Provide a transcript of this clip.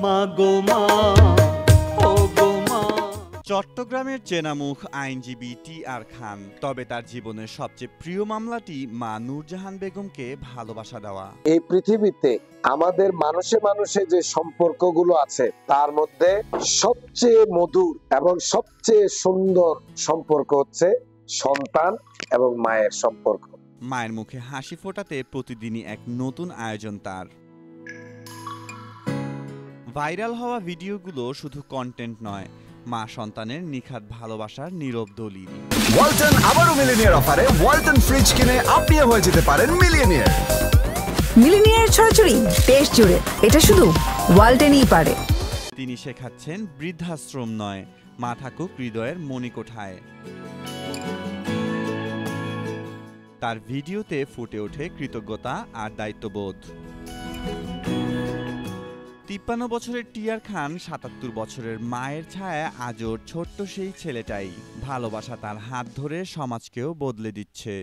মা গো মা, ও গো মা। চট্টগ্রামের চেনামুখ আইনজীবী টি.আর. খান, তবে তার জীবনের সবচেয়ে প্রিয় মামলাটি মা নূরজাহান বেগমকে ভালোবাসা দেওয়া। এই পৃথিবীতে আমাদের মানুষে মানুষে যে সম্পর্কগুলো আছে তার মধ্যে সবচেয়ে মধুর এবং সবচেয়ে সুন্দর সম্পর্ক হচ্ছে সন্তান এবং মায়ের সম্পর্ক। মায়ের মুখে হাসি ফোটাতে প্রতিদিনই এক নতুন আয়োজন তার। ভাইরাল হওয়া ভিডিওগুলো শুধু কন্টেন্ট নয়, মা সন্তানের নিখাত ভালোবাসার নীরব দলিল। ওয়ালটন আবারও মিলিনিয়ার অফারে ওয়ালটন ফ্রিজ কিনে আপনিও হয়ে যেতে পারেন মিলিয়নিয়ার। মিলিনিয়ার ছড়াছড়ি দেশ জুড়ে, এটা শুধু ওয়ালটেনই পারে। তিনি শেখাচ্ছেন বৃদ্ধাশ্রম নয়, মা থাকুক হৃদয়ের মণিকোঠায়। তার ভিডিওতে ফুটে ওঠে কৃতজ্ঞতা আর দায়িত্ববোধ। ৫৩ বছরের টি.আর. খান ৭৭ বছরের মায়ের ছায়া আজও ছোট্ট সেই ছেলেটাই। ভালোবাসা তার হাত ধরে সমাজকেও বদলে দিচ্ছে।